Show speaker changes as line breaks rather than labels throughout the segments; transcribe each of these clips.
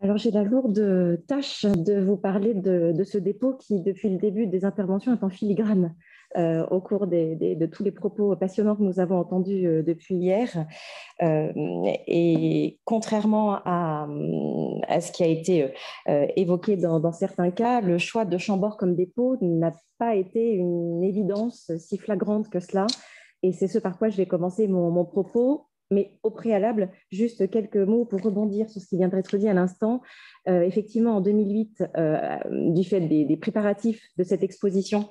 Alors, j'ai la lourde tâche de vous parler de ce dépôt qui, depuis le début des interventions, est en filigrane au cours de tous les propos passionnants que nous avons entendus depuis hier. Et contrairement à ce qui a été évoqué dans certains cas, le choix de Chambord comme dépôt n'a pas été une évidence si flagrante que cela. Et c'est ce par quoi je vais commencer mon propos. Mais au préalable, juste quelques mots pour rebondir sur ce qui vient d'être dit à l'instant. Effectivement, en 2008, du fait des préparatifs de cette exposition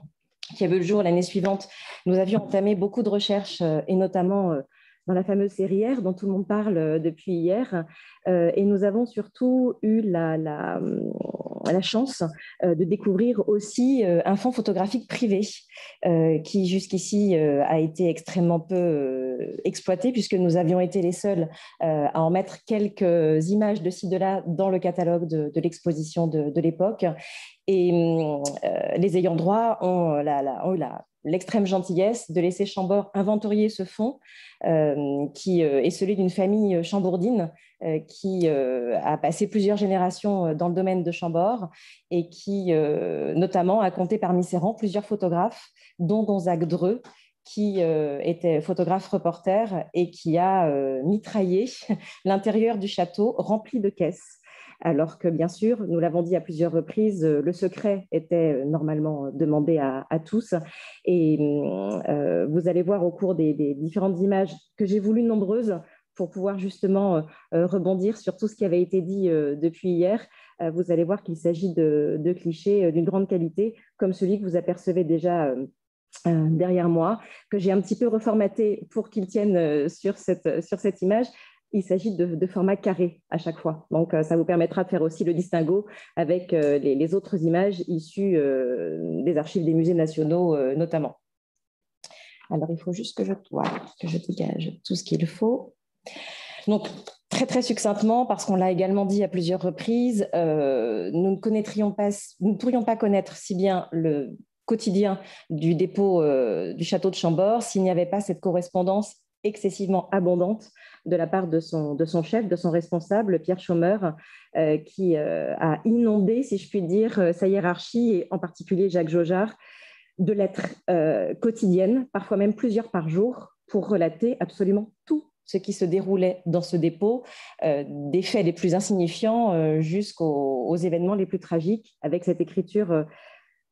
qui a vu le jour l'année suivante, nous avions entamé beaucoup de recherches, et notamment dans la fameuse série R dont tout le monde parle depuis hier. Et nous avons surtout eu la chance de découvrir aussi un fonds photographique privé qui jusqu'ici a été extrêmement peu exploité puisque nous avions été les seuls à en mettre quelques images de ci, de là dans le catalogue de l'exposition de l'époque. Et les ayants droit ont eu l'extrême gentillesse de laisser Chambord inventorier ce fonds qui est celui d'une famille chambourdine qui a passé plusieurs générations dans le domaine de Chambord et qui notamment a compté parmi ses rangs plusieurs photographes, dont Gonzague Dreux, qui était photographe reporter et qui a mitraillé l'intérieur du château rempli de caisses. Alors que, bien sûr, nous l'avons dit à plusieurs reprises, le secret était normalement demandé à tous. Et vous allez voir au cours des différentes images que j'ai voulu nombreuses pour pouvoir justement rebondir sur tout ce qui avait été dit depuis hier. Vous allez voir qu'il s'agit de clichés d'une grande qualité, comme celui que vous apercevez déjà derrière moi, que j'ai un petit peu reformaté pour qu'il tienne sur cette image. Il s'agit de format carré à chaque fois. Donc, ça vous permettra de faire aussi le distinguo avec les autres images issues des archives des musées nationaux notamment. Alors, il faut juste que je dégage tout ce qu'il faut. Donc, très, très succinctement, parce qu'on l'a également dit à plusieurs reprises, nous ne pourrions pas connaître si bien le quotidien du dépôt du château de Chambord s'il n'y avait pas cette correspondance excessivement abondante de la part de son chef, de son responsable, Pierre Chômeur, qui a inondé, si je puis dire, sa hiérarchie, et en particulier Jacques Jaujard, de lettres quotidiennes, parfois même plusieurs par jour, pour relater absolument tout ce qui se déroulait dans ce dépôt, des faits les plus insignifiants jusqu'aux événements les plus tragiques, avec cette écriture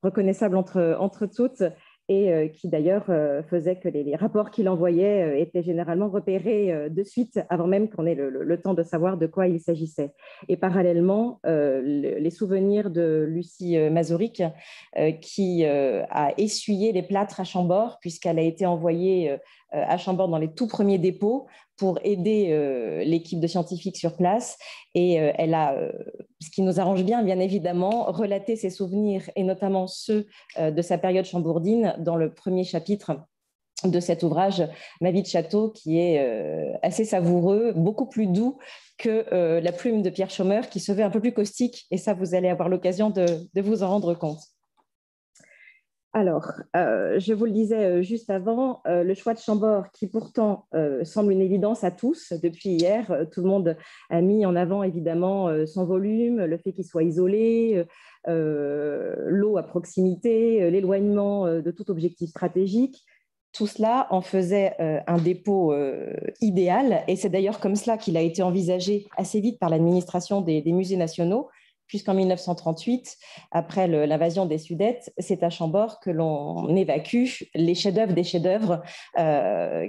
reconnaissable entre toutes, et qui d'ailleurs faisait que les rapports qu'il envoyait étaient généralement repérés de suite, avant même qu'on ait le temps de savoir de quoi il s'agissait. Et parallèlement, les souvenirs de Lucie Mazuric, qui a essuyé les plâtres à Chambord, puisqu'elle a été envoyée à Chambord dans les tout premiers dépôts pour aider l'équipe de scientifiques sur place. Et elle a, ce qui nous arrange bien évidemment, relaté ses souvenirs, et notamment ceux de sa période chambourdine, dans le premier chapitre de cet ouvrage, Ma vie de château, qui est assez savoureux, beaucoup plus doux que la plume de Pierre Chômeur, qui se veut un peu plus caustique, et ça, vous allez avoir l'occasion de vous en rendre compte. Alors, je vous le disais juste avant, le choix de Chambord, qui pourtant semble une évidence à tous depuis hier, tout le monde a mis en avant évidemment son volume, le fait qu'il soit isolé, l'eau à proximité, l'éloignement de tout objectif stratégique. Tout cela en faisait un dépôt idéal, et c'est d'ailleurs comme cela qu'il a été envisagé assez vite par l'administration des musées nationaux, puisqu'en 1938, après l'invasion des Sudètes, c'est à Chambord que l'on évacue les chefs-d'œuvre des chefs-d'œuvre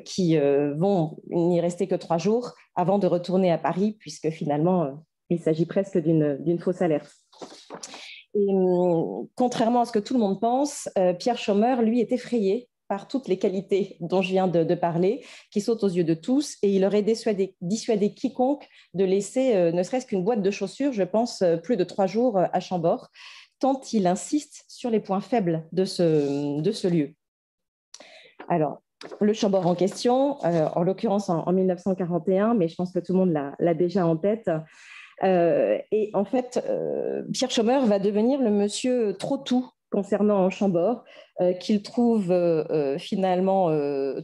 qui vont n'y rester que 3 jours avant de retourner à Paris, puisque finalement, il s'agit presque d'une fausse alerte. Et contrairement à ce que tout le monde pense, Pierre Chômeur, lui, est effrayé par toutes les qualités dont je viens de parler, qui sautent aux yeux de tous, et il aurait dissuadé quiconque de laisser ne serait-ce qu'une boîte de chaussures, je pense, plus de 3 jours à Chambord, tant il insiste sur les points faibles de ce lieu. Alors, le Chambord en question, en l'occurrence en 1941, mais je pense que tout le monde l'a déjà en tête. Et en fait, Pierre Chômeur va devenir le monsieur trop tout concernant Chambord, qu'il trouve finalement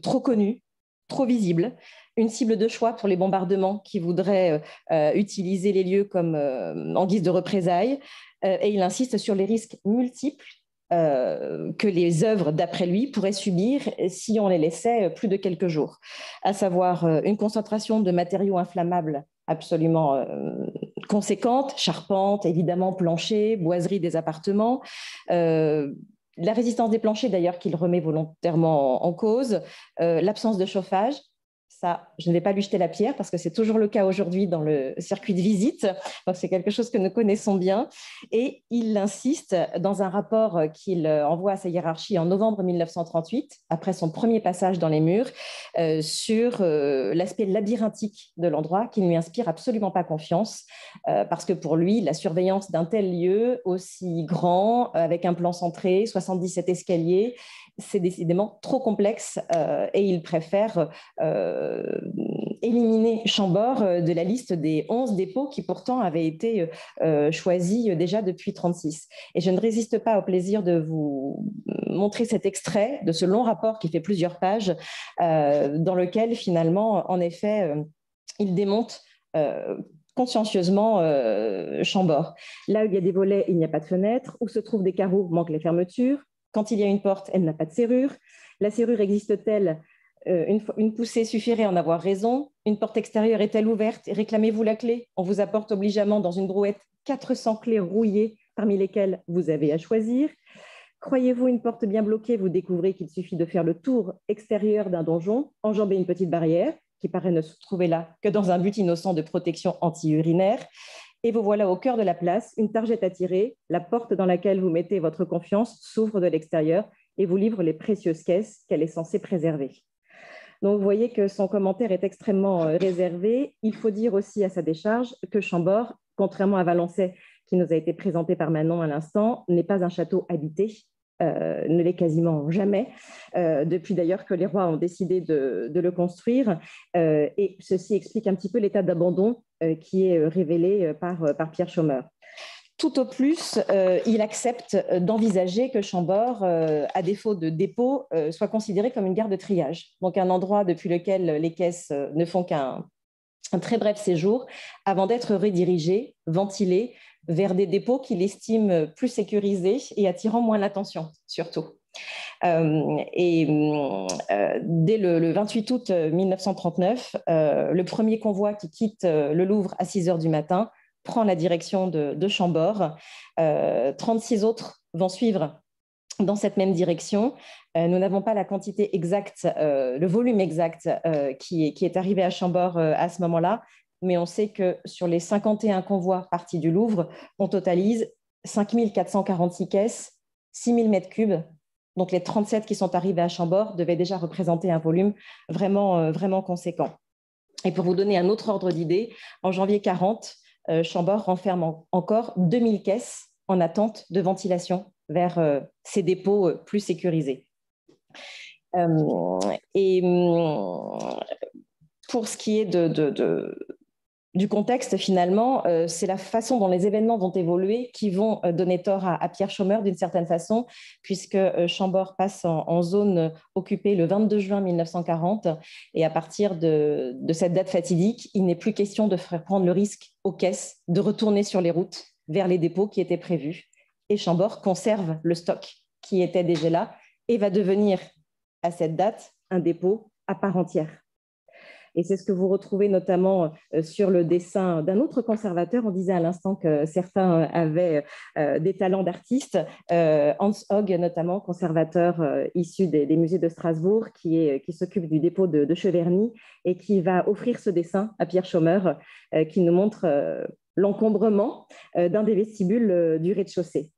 trop connu, trop visible, une cible de choix pour les bombardements qui voudraient utiliser les lieux comme en guise de représailles. Et il insiste sur les risques multiples que les œuvres, d'après lui, pourraient subir si on les laissait plus de quelques jours, à savoir une concentration de matériaux inflammables absolument conséquente, charpente, évidemment plancher, boiserie des appartements, la résistance des planchers d'ailleurs qu'il remet volontairement en cause, l'absence de chauffage. Ça, je ne vais pas lui jeter la pierre parce que c'est toujours le cas aujourd'hui dans le circuit de visite. Donc, c'est quelque chose que nous connaissons bien. Et il insiste dans un rapport qu'il envoie à sa hiérarchie en novembre 1938, après son premier passage dans les murs, sur l'aspect labyrinthique de l'endroit qui ne lui inspire absolument pas confiance parce que pour lui, la surveillance d'un tel lieu aussi grand, avec un plan centré, 77 escaliers, c'est décidément trop complexe et il préfère éliminer Chambord de la liste des 11 dépôts qui pourtant avaient été choisis déjà depuis 1936. Et je ne résiste pas au plaisir de vous montrer cet extrait de ce long rapport qui fait plusieurs pages dans lequel finalement, en effet, il démonte consciencieusement Chambord. Là où il y a des volets, il n'y a pas de fenêtre. Où se trouvent des carreaux, manquent les fermetures. Quand il y a une porte, elle n'a pas de serrure. La serrure existe-t-elle? Une poussée suffirait à en avoir raison. Une porte extérieure est-elle ouverte? Réclamez-vous la clé? On vous apporte obligeamment dans une brouette 400 clés rouillées, parmi lesquelles vous avez à choisir. Croyez-vous une porte bien bloquée? Vous découvrez qu'il suffit de faire le tour extérieur d'un donjon, enjamber une petite barrière, qui paraît ne se trouver là que dans un but innocent de protection anti-urinaire. Et vous voilà au cœur de la place, une targette à tirer, la porte dans laquelle vous mettez votre confiance s'ouvre de l'extérieur et vous livre les précieuses caisses qu'elle est censée préserver. Donc, vous voyez que son commentaire est extrêmement réservé. Il faut dire aussi à sa décharge que Chambord, contrairement à Valençay, qui nous a été présenté par Manon à l'instant, n'est pas un château habité, ne l'est quasiment jamais, depuis d'ailleurs que les rois ont décidé de le construire. Et ceci explique un petit peu l'état d'abandon qui est révélé par Pierre Chaumer. Tout au plus, il accepte d'envisager que Chambord, à défaut de dépôt, soit considéré comme une gare de triage, donc un endroit depuis lequel les caisses ne font qu'un très bref séjour avant d'être redirigées, ventilées vers des dépôts qu'il estime plus sécurisés et attirant moins l'attention, surtout. Dès le 28 août 1939, le premier convoi qui quitte le Louvre à 6 heures du matin prend la direction de Chambord. 36 autres vont suivre dans cette même direction. Nous n'avons pas la quantité exacte, le volume exact qui est arrivé à Chambord à ce moment-là, mais on sait que sur les 51 convois partis du Louvre, on totalise 5 446 caisses, 6 000 mètres cubes. Donc les 37 qui sont arrivés à Chambord devaient déjà représenter un volume vraiment conséquent. Et pour vous donner un autre ordre d'idée, en janvier 40, Chambord renferme encore 2000 caisses en attente de ventilation vers ces dépôts plus sécurisés. Et pour ce qui est du contexte, finalement, c'est la façon dont les événements vont évoluer qui vont donner tort à Pierre Chaumer d'une certaine façon, puisque Chambord passe en zone occupée le 22 juin 1940, et à partir de cette date fatidique, il n'est plus question de faire prendre le risque aux caisses de retourner sur les routes vers les dépôts qui étaient prévus. Et Chambord conserve le stock qui était déjà là et va devenir, à cette date, un dépôt à part entière. Et c'est ce que vous retrouvez notamment sur le dessin d'un autre conservateur. On disait à l'instant que certains avaient des talents d'artistes. Hans Hogg, notamment, conservateur issu des musées de Strasbourg, qui s'occupe du dépôt de Cheverny et qui va offrir ce dessin à Pierre Chaumer, qui nous montre l'encombrement d'un des vestibules du rez-de-chaussée.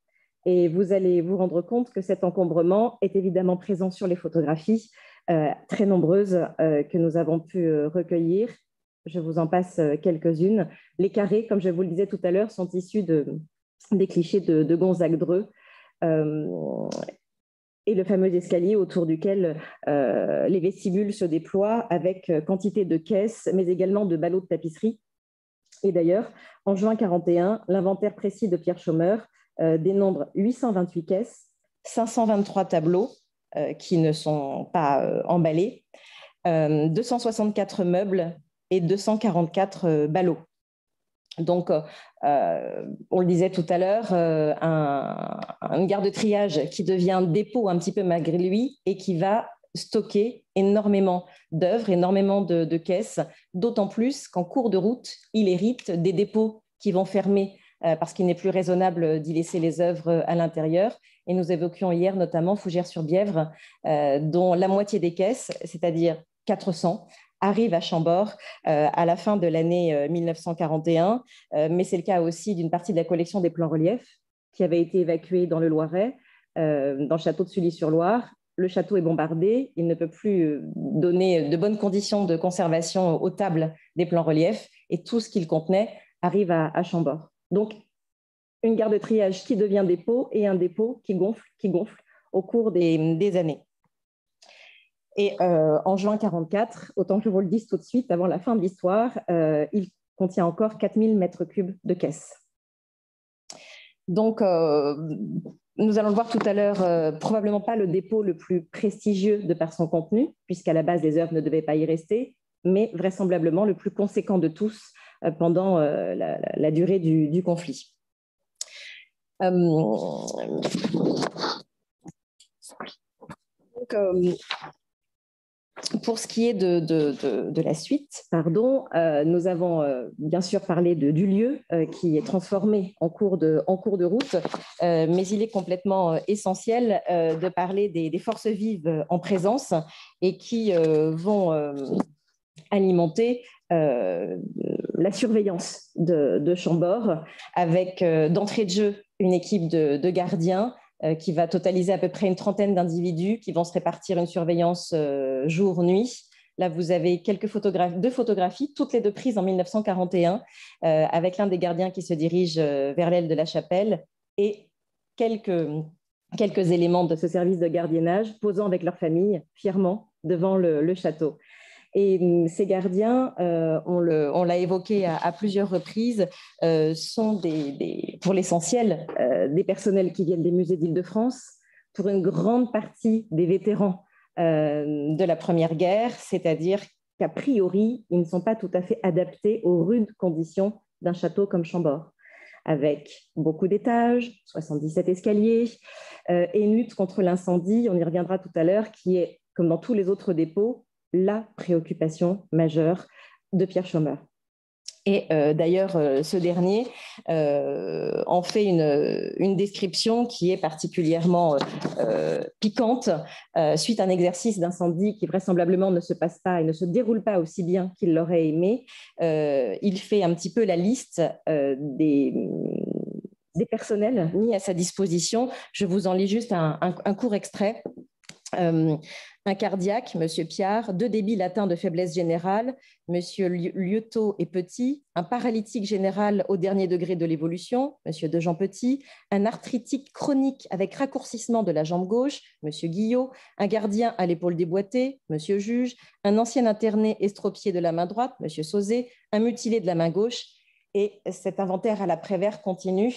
Et vous allez vous rendre compte que cet encombrement est évidemment présent sur les photographies, très nombreuses que nous avons pu recueillir. Je vous en passe quelques-unes. Les carrés, comme je vous le disais tout à l'heure, sont issus des clichés de Gonzague Dreux et le fameux escalier autour duquel les vestibules se déploient avec quantité de caisses, mais également de ballots de tapisserie. Et d'ailleurs, en juin 1941, l'inventaire précis de Pierre Chaumer dénombre 828 caisses, 523 tableaux qui ne sont pas emballés, 264 meubles et 244 ballots. Donc, on le disait tout à l'heure, une gare de triage qui devient dépôt un petit peu malgré lui et qui va stocker énormément d'œuvres, énormément de caisses, d'autant plus qu'en cours de route, il hérite des dépôts qui vont fermer parce qu'il n'est plus raisonnable d'y laisser les œuvres à l'intérieur. Et nous évoquions hier notamment Fougères-sur-Bièvre, dont la moitié des caisses, c'est-à-dire 400, arrive à Chambord à la fin de l'année 1941, mais c'est le cas aussi d'une partie de la collection des plans reliefs qui avait été évacuée dans le Loiret, dans le château de Sully-sur-Loire. Le château est bombardé, il ne peut plus donner de bonnes conditions de conservation aux tables des plans reliefs et tout ce qu'il contenait arrive à Chambord. Donc, une gare de triage qui devient dépôt et un dépôt qui gonfle au cours des années. Et en juin 1944, autant que je vous le dise tout de suite, avant la fin de l'histoire, il contient encore 4000 mètres cubes de caisses. Donc, nous allons le voir tout à l'heure, probablement pas le dépôt le plus prestigieux de par son contenu, puisqu'à la base, les œuvres ne devaient pas y rester, mais vraisemblablement le plus conséquent de tous pendant la durée du conflit. Donc, pour ce qui est de la suite, nous avons bien sûr parlé du lieu qui est transformé en cours de route, mais il est complètement essentiel de parler des forces vives en présence et qui vont alimenter la surveillance de Chambord avec d'entrée de jeu une équipe de gardiens qui va totaliser à peu près une trentaine d'individus qui vont se répartir une surveillance jour-nuit. Là, vous avez deux photographies, toutes les deux prises en 1941, avec l'un des gardiens qui se dirige vers l'aile de la chapelle et quelques éléments de ce service de gardiennage posant avec leur famille fièrement devant le château. Et ces gardiens, on l'a évoqué à plusieurs reprises, sont pour l'essentiel des personnels qui viennent des musées d'Île-de-France, pour une grande partie des vétérans de la Première Guerre, c'est-à-dire qu'a priori, ils ne sont pas tout à fait adaptés aux rudes conditions d'un château comme Chambord, avec beaucoup d'étages, 77 escaliers, et une lutte contre l'incendie, on y reviendra tout à l'heure, qui est, comme dans tous les autres dépôts, la préoccupation majeure de Pierre Chaumer. Et d'ailleurs, ce dernier en fait une description qui est particulièrement piquante suite à un exercice d'incendie qui vraisemblablement ne se passe pas et ne se déroule pas aussi bien qu'il l'aurait aimé. Il fait un petit peu la liste des personnels mis à sa disposition. Je vous en lis juste un court extrait. Un cardiaque, M. Piard, deux débiles atteints de faiblesse générale, M. Lieutot et Petit, un paralytique général au dernier degré de l'évolution, M. Dejean Petit, un arthritique chronique avec raccourcissement de la jambe gauche, M. Guillot, un gardien à l'épaule déboîtée, M. Juge, un ancien interné estropié de la main droite, M. Sauzet, un mutilé de la main gauche. Et cet inventaire à la Prévert continue.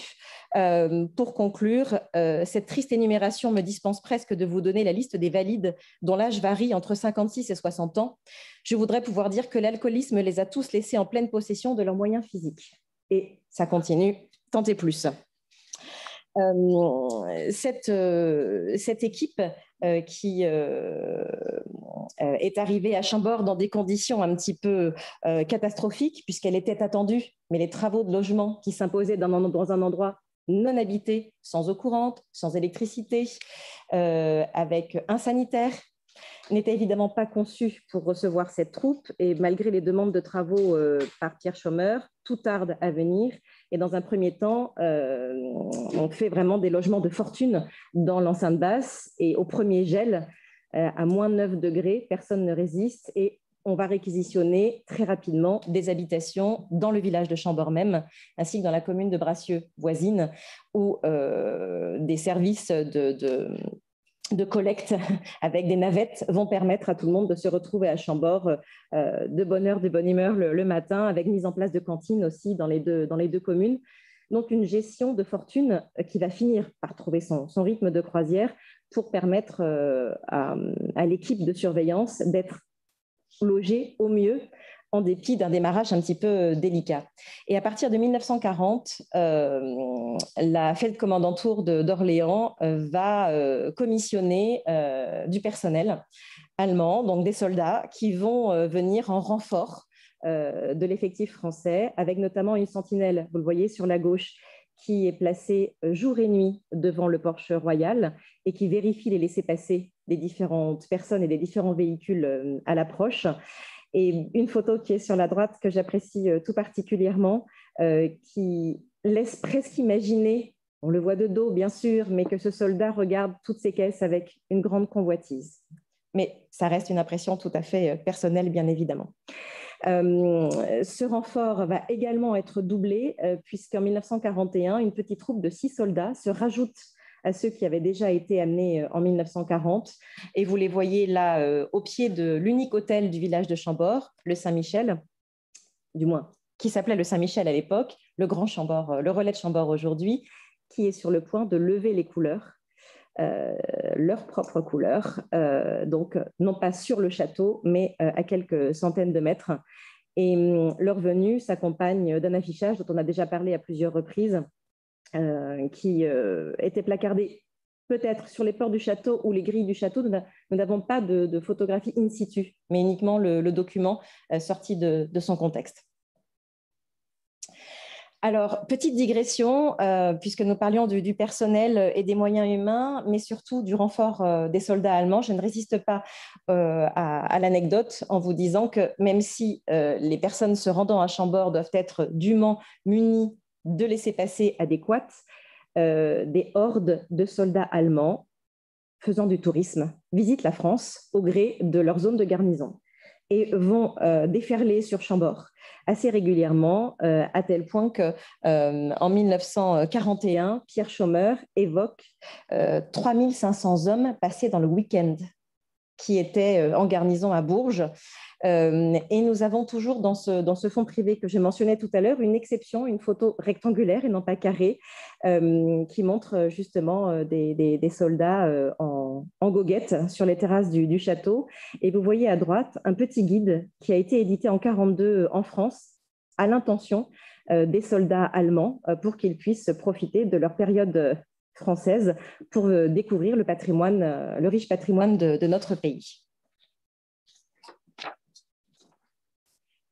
Pour conclure, cette triste énumération me dispense presque de vous donner la liste des valides dont l'âge varie entre 56 et 60 ans. Je voudrais pouvoir dire que l'alcoolisme les a tous laissés en pleine possession de leurs moyens physiques. Et ça continue, tant et plus. Cette équipe qui est arrivée à Chambord dans des conditions un petit peu catastrophiques, puisqu'elle était attendue, mais les travaux de logement qui s'imposaient dans un endroit non habité, sans eau courante, sans électricité, avec un sanitaire, n'était évidemment pas conçu pour recevoir cette troupe. Et malgré les demandes de travaux par Pierre Chaumer, tout tarde à venir. Et dans un premier temps, on fait vraiment des logements de fortune dans l'enceinte basse. Et au premier gel, à moins 9 degrés, personne ne résiste. Et on va réquisitionner très rapidement des habitations dans le village de Chambord même, ainsi que dans la commune de Bracieux, voisine, où des services de collecte avec des navettes vont permettre à tout le monde de se retrouver à Chambord de bonne heure, de bonne humeur le matin, avec mise en place de cantines aussi dans les deux communes. Donc, une gestion de fortune qui va finir par trouver son rythme de croisière pour permettre à l'équipe de surveillance d'être logés au mieux, en dépit d'un démarrage un petit peu délicat. Et à partir de 1940, la Feldkommandantur d'Orléans va commissionner du personnel allemand, donc des soldats qui vont venir en renfort de l'effectif français, avec notamment une sentinelle, vous le voyez sur la gauche, qui est placée jour et nuit devant le porche royal et qui vérifie les laissez-passer des différentes personnes et des différents véhicules à l'approche. Et une photo qui est sur la droite que j'apprécie tout particulièrement, qui laisse presque imaginer, on le voit de dos bien sûr, mais que ce soldat regarde toutes ces caisses avec une grande convoitise. Mais ça reste une impression tout à fait personnelle, bien évidemment. Ce renfort va également être doublé, puisqu'en 1941, une petite troupe de 6 soldats se rajoute à ceux qui avaient déjà été amenés en 1940. Et vous les voyez là au pied de l'unique hôtel du village de Chambord, le Saint-Michel, du moins, qui s'appelait le Saint-Michel à l'époque, le Grand Chambord, le relais de Chambord aujourd'hui, qui est sur le point de lever les couleurs, leurs propres couleurs, donc non pas sur le château, mais à quelques centaines de mètres. Et leur venue s'accompagne d'un affichage dont on a déjà parlé à plusieurs reprises, qui était placardé peut-être sur les portes du château ou les grilles du château. Nous n'avons pas de photographie in situ, mais uniquement le document sorti de son contexte. Alors, petite digression, puisque nous parlions du personnel et des moyens humains, mais surtout du renfort des soldats allemands, je ne résiste pas à l'anecdote en vous disant que même si les personnes se rendant à Chambord doivent être dûment munies de laissez-passer adéquates, des hordes de soldats allemands faisant du tourisme visitent la France au gré de leur zone de garnison et vont déferler sur Chambord assez régulièrement, à tel point qu'en 1941, Pierre Chaumer évoque 3500 hommes passés dans le week-end qui étaient en garnison à Bourges. Et nous avons toujours dans ce fonds privé que je mentionnais tout à l'heure une exception, une photo rectangulaire et non pas carrée, qui montre justement des soldats en goguette sur les terrasses du château. Et vous voyez à droite un petit guide qui a été édité en 1942 en France à l'intention des soldats allemands pour qu'ils puissent profiter de leur période française pour découvrir le patrimoine, le riche patrimoine de notre pays.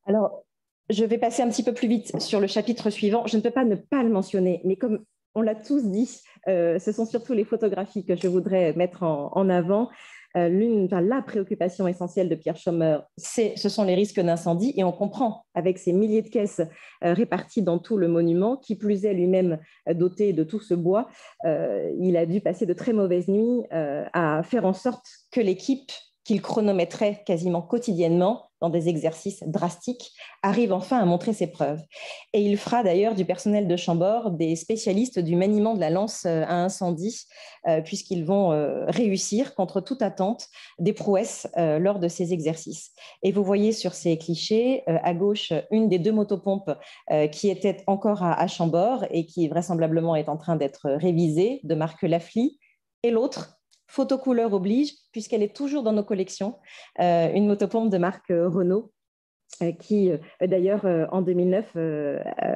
Alors, je vais passer un petit peu plus vite sur le chapitre suivant. Je ne peux pas ne pas le mentionner, mais comme on l'a tous dit, ce sont surtout les photographies que je voudrais mettre en avant. La préoccupation essentielle de Pierre Chaumer, ce sont les risques d'incendie, et on comprend avec ces milliers de caisses réparties dans tout le monument, qui plus est lui-même doté de tout ce bois, il a dû passer de très mauvaises nuits à faire en sorte que l'équipe qu'il chronométrait quasiment quotidiennement dans des exercices drastiques, arrive enfin à montrer ses preuves. Et il fera d'ailleurs du personnel de Chambord des spécialistes du maniement de la lance à incendie, puisqu'ils vont réussir, contre toute attente, des prouesses lors de ces exercices. Et vous voyez sur ces clichés, à gauche, une des 2 motopompes qui était encore à Chambord et qui vraisemblablement est en train d'être révisée, de marque Lafly, et l'autre, photo couleur oblige, puisqu'elle est toujours dans nos collections, une motopompe de marque Renault, qui d'ailleurs en 2009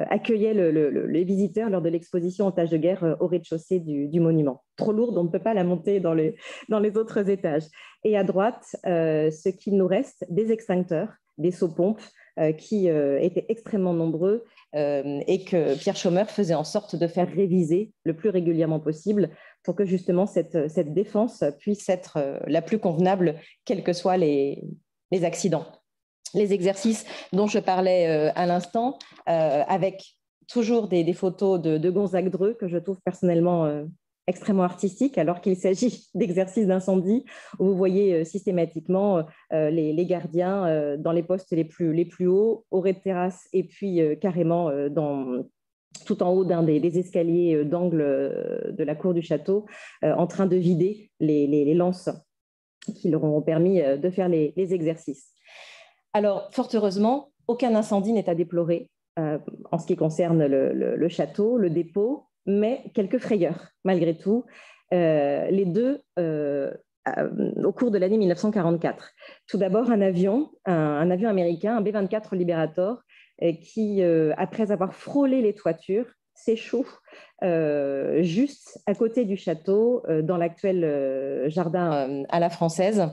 accueillait les visiteurs lors de l'exposition en tâches de guerre au rez-de-chaussée du monument. Trop lourde, on ne peut pas la monter dans les autres étages. Et à droite, ce qu'il nous reste, des extincteurs, des seaux-pompes qui étaient extrêmement nombreux et que Pierre Chaumer faisait en sorte de faire réviser le plus régulièrement possible pour que justement cette défense puisse être la plus convenable, quels que soient les accidents. Les exercices dont je parlais à l'instant, avec toujours des photos de Gonzague Dreux, que je trouve personnellement extrêmement artistiques, alors qu'il s'agit d'exercices d'incendie, où vous voyez systématiquement les gardiens dans les postes les plus hauts, au rez-de-terrasse, et puis carrément tout en haut d'un des escaliers d'angle de la cour du château, en train de vider les lances qui leur auront permis de faire les exercices. Alors, fort heureusement, aucun incendie n'est à déplorer en ce qui concerne le château, le dépôt, mais quelques frayeurs malgré tout. Les 2 au cours de l'année 1944. Tout d'abord, un avion américain, un B-24 Liberator, qui, après avoir frôlé les toitures, s'échoue juste à côté du château, dans l'actuel jardin à la française.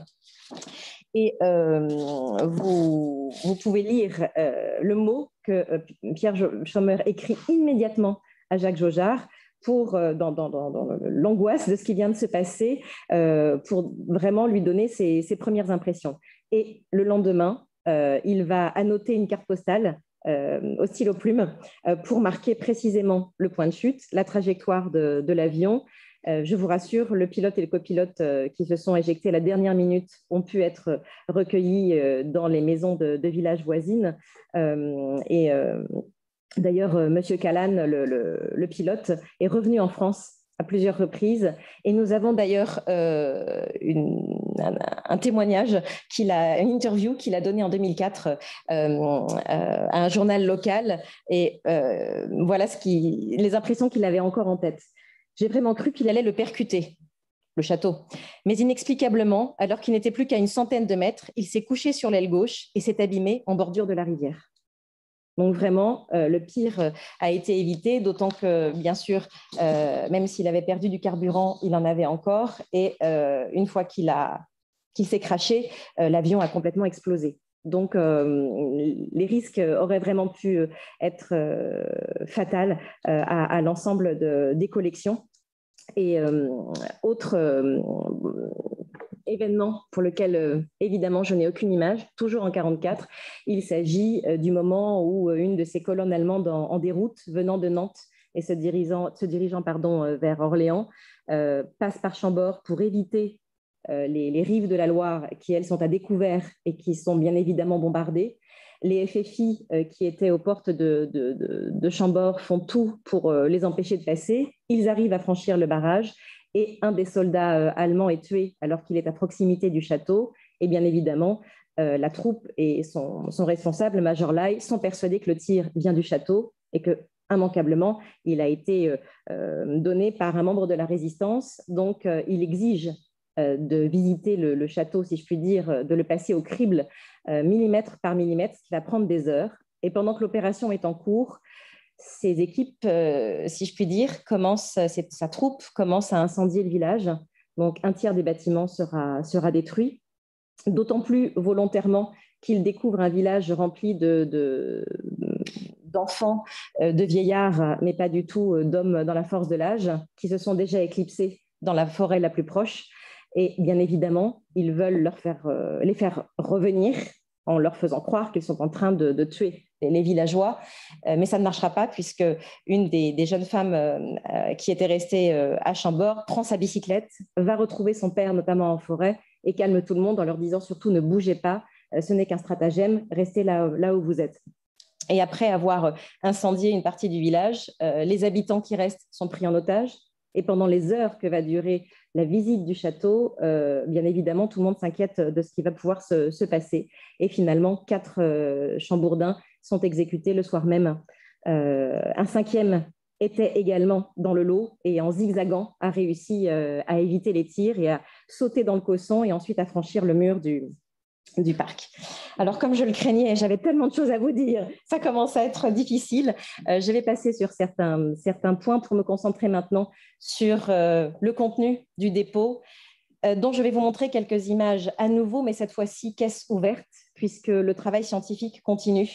Et vous pouvez lire le mot que Pierre Chaumer écrit immédiatement à Jacques Jaujard pour, dans l'angoisse de ce qui vient de se passer, pour vraiment lui donner ses premières impressions. Et le lendemain, il va annoter une carte postale au stylo plume pour marquer précisément le point de chute, la trajectoire de l'avion. Je vous rassure, le pilote et le copilote qui se sont éjectés à la dernière minute ont pu être recueillis dans les maisons de villages voisines. D'ailleurs, Monsieur Callan, le pilote, est revenu en France à plusieurs reprises. Et nous avons d'ailleurs un témoignage, une interview qu'il a donnée en 2004 à un journal local. Et voilà les impressions qu'il avait encore en tête. J'ai vraiment cru qu'il allait le percuter, le château. Mais inexplicablement, alors qu'il n'était plus qu'à une centaine de mètres, il s'est couché sur l'aile gauche et s'est abîmé en bordure de la rivière. Donc vraiment, le pire a été évité, d'autant que, bien sûr, même s'il avait perdu du carburant, il en avait encore. Et une fois qu'il s'est crashé, l'avion a complètement explosé. Donc, les risques auraient vraiment pu être fatals à l'ensemble des collections. Et autre événement pour lequel, évidemment, je n'ai aucune image, toujours en 1944, il s'agit du moment où une de ces colonnes allemandes en déroute, venant de Nantes et se dirigeant vers Orléans, passe par Chambord pour éviter les rives de la Loire qui, elles, sont à découvert et qui sont bien évidemment bombardées. Les FFI qui étaient aux portes de Chambord font tout pour les empêcher de passer. Ils arrivent à franchir le barrage et un des soldats allemands est tué alors qu'il est à proximité du château. Et bien évidemment, la troupe et son responsable, Major Lai, sont persuadés que le tir vient du château et que, immanquablement, il a été donné par un membre de la résistance. Donc, il exige de visiter le château, si je puis dire, de le passer au crible millimètre par millimètre, ce qui va prendre des heures. Et pendant que l'opération est en cours, ces équipes, si je puis dire, sa troupe commence à incendier le village. Donc, un tiers des bâtiments sera détruit, d'autant plus volontairement qu'il découvre un village rempli d'enfants, de vieillards, mais pas du tout d'hommes dans la force de l'âge, qui se sont déjà éclipsés dans la forêt la plus proche. Et bien évidemment, ils veulent les faire revenir en leur faisant croire qu'ils sont en train de tuer les villageois. Mais ça ne marchera pas puisque une des jeunes femmes qui était restée à Chambord prend sa bicyclette, va retrouver son père, notamment en forêt, et calme tout le monde en leur disant surtout ne bougez pas, ce n'est qu'un stratagème, restez là où vous êtes. Et après avoir incendié une partie du village, les habitants qui restent sont pris en otage. Et pendant les heures que va durer la visite du château, bien évidemment, tout le monde s'inquiète de ce qui va pouvoir se passer. Et finalement, 4 Chambourdins sont exécutés le soir même. Un 5e était également dans le lot et en zigzagant a réussi à éviter les tirs et à sauter dans le causson et ensuite à franchir le mur du parc. Alors, comme je le craignais, j'avais tellement de choses à vous dire, ça commence à être difficile. Je vais passer sur certains points pour me concentrer maintenant sur le contenu du dépôt, dont je vais vous montrer quelques images à nouveau, mais cette fois-ci caisse ouverte, puisque le travail scientifique continue.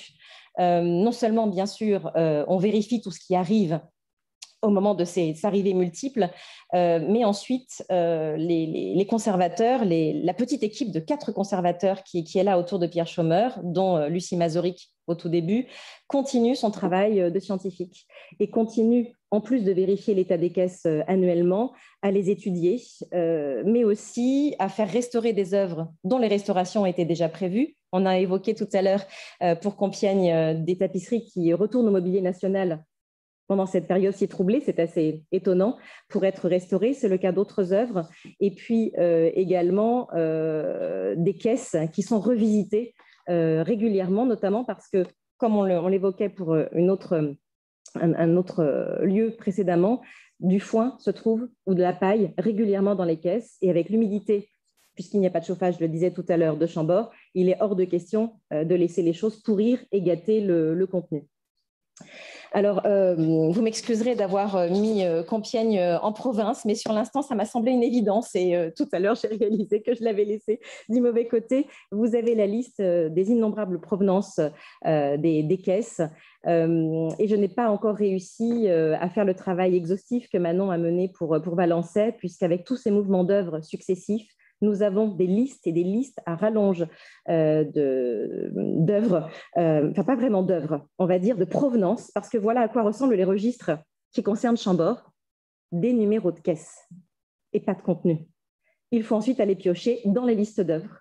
Non seulement, bien sûr, on vérifie tout ce qui arrive au moment de ces arrivées multiples, mais ensuite, les conservateurs, la petite équipe de 4 conservateurs qui est là autour de Pierre Chaumer, dont Lucie Mazoric au tout début, continue son travail de scientifique et continue, en plus de vérifier l'état des caisses annuellement, à les étudier, mais aussi à faire restaurer des œuvres dont les restaurations étaient déjà prévues. On a évoqué tout à l'heure pour Compiègne des tapisseries qui retournent au mobilier national pendant cette période si troublée, c'est assez étonnant, pour être restauré. C'est le cas d'autres œuvres. Et puis également des caisses qui sont revisitées régulièrement, notamment parce que, comme on l'évoquait pour un autre lieu précédemment, du foin se trouve ou de la paille régulièrement dans les caisses. Et avec l'humidité puisqu'il n'y a pas de chauffage, je le disais tout à l'heure, de Chambord, il est hors de question de laisser les choses pourrir et gâter le contenu. Alors, vous m'excuserez d'avoir mis Compiègne en province, mais sur l'instant, ça m'a semblé une évidence et tout à l'heure, j'ai réalisé que je l'avais laissé du mauvais côté. Vous avez la liste des innombrables provenances des caisses et je n'ai pas encore réussi à faire le travail exhaustif que Manon a mené pour Valençay, puisqu'avec tous ces mouvements d'œuvres successifs, nous avons des listes et des listes à rallonge d'œuvres, enfin pas vraiment d'œuvres, on va dire de provenance, parce que voilà à quoi ressemblent les registres qui concernent Chambord, des numéros de caisse et pas de contenu. Il faut ensuite aller piocher dans les listes d'œuvres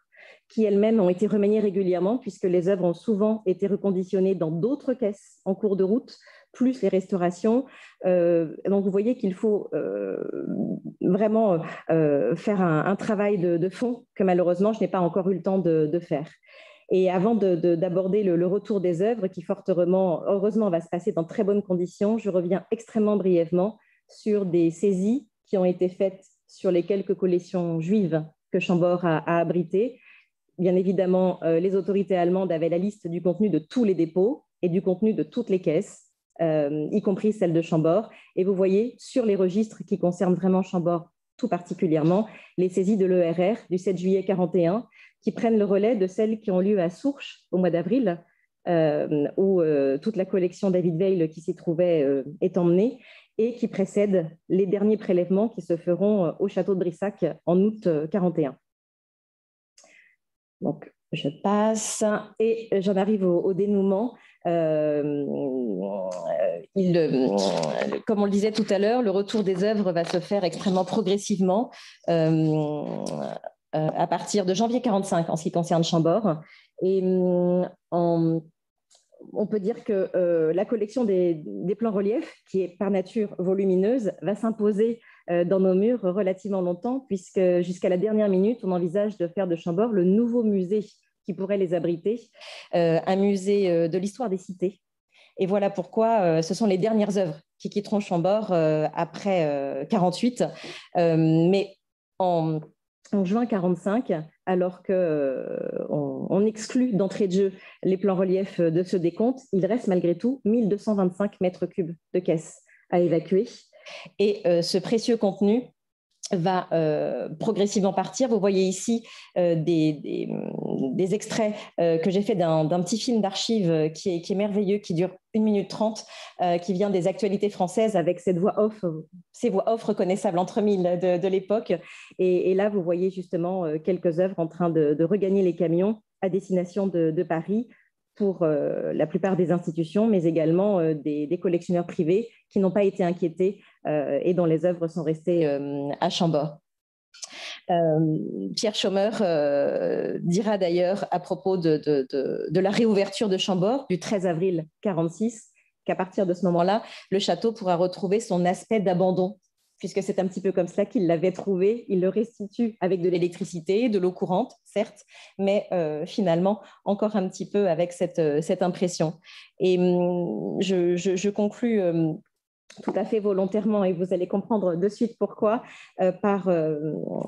qui elles-mêmes ont été remaniées régulièrement puisque les œuvres ont souvent été reconditionnées dans d'autres caisses en cours de route, plus les restaurations. Donc, vous voyez qu'il faut vraiment faire un travail de fond que malheureusement, je n'ai pas encore eu le temps de faire. Et avant d'aborder le retour des œuvres, qui fort heureusement va se passer dans très bonnes conditions, je reviens extrêmement brièvement sur des saisies qui ont été faites sur les quelques collections juives que Chambord a abritées. Bien évidemment, les autorités allemandes avaient la liste du contenu de tous les dépôts et du contenu de toutes les caisses, y compris celle de Chambord. Et vous voyez, sur les registres qui concernent vraiment Chambord tout particulièrement, les saisies de l'ERR du 7 juillet 41, qui prennent le relais de celles qui ont lieu à Sourches au mois d'avril, où toute la collection David Weil qui s'y trouvait est emmenée, et qui précèdent les derniers prélèvements qui se feront au château de Brissac en août 41. Donc, je passe et j'en arrive au dénouement. Comme on le disait tout à l'heure, le retour des œuvres va se faire extrêmement progressivement à partir de janvier 45 en ce qui concerne Chambord. Et on peut dire que la collection des plans reliefs, qui est par nature volumineuse, va s'imposer dans nos murs relativement longtemps, puisque jusqu'à la dernière minute, on envisage de faire de Chambord le nouveau musée qui pourrait les abriter, un musée de l'histoire des cités. Et voilà pourquoi ce sont les dernières œuvres qui quitteront Chambord après 48. Mais en juin 45, alors qu'on exclut d'entrée de jeu les plans reliefs de ce décompte, il reste malgré tout 1225 mètres cubes de caisse à évacuer. Et ce précieux contenu va progressivement partir. Vous voyez ici des extraits que j'ai fait d'un petit film d'archives qui est merveilleux, qui dure 1 minute 30, qui vient des actualités françaises avec ces voix off reconnaissables entre mille de l'époque. Et là, vous voyez justement quelques œuvres en train de regagner les camions à destination de Paris pour la plupart des institutions, mais également des collectionneurs privés qui n'ont pas été inquiétés et dont les œuvres sont restées à Chambord. Pierre Chaumer dira d'ailleurs à propos de la réouverture de Chambord du 13 avril 46 qu'à partir de ce moment-là, le château pourra retrouver son aspect d'abandon, puisque c'est un petit peu comme cela qu'il l'avait trouvé. Il le restitue avec de l'électricité, de l'eau courante, certes, mais finalement, encore un petit peu avec cette impression. Et je conclus tout à fait volontairement, et vous allez comprendre de suite pourquoi, par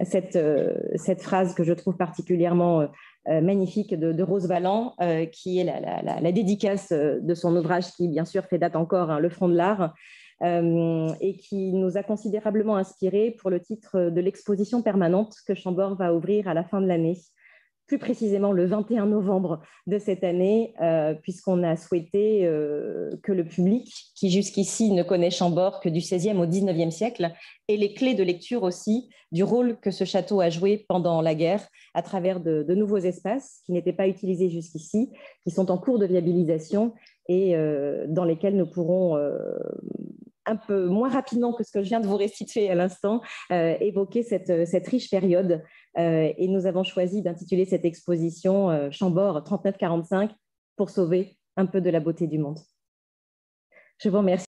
cette phrase que je trouve particulièrement magnifique de Rose Valland, qui est la dédicace de son ouvrage qui, bien sûr, fait date encore, hein, Le Front de l'Art, et qui nous a considérablement inspiré pour le titre de l'exposition permanente que Chambord va ouvrir à la fin de l'année, plus précisément le 21 novembre de cette année, puisqu'on a souhaité que le public, qui jusqu'ici ne connaît Chambord que du XVIe au XIXe siècle, ait les clés de lecture aussi du rôle que ce château a joué pendant la guerre à travers de nouveaux espaces qui n'étaient pas utilisés jusqu'ici, qui sont en cours de viabilisation et dans lesquels nous pourrons un peu moins rapidement que ce que je viens de vous restituer à l'instant, évoquer cette riche période. Et nous avons choisi d'intituler cette exposition Chambord 39-45 pour sauver un peu de la beauté du monde. Je vous remercie.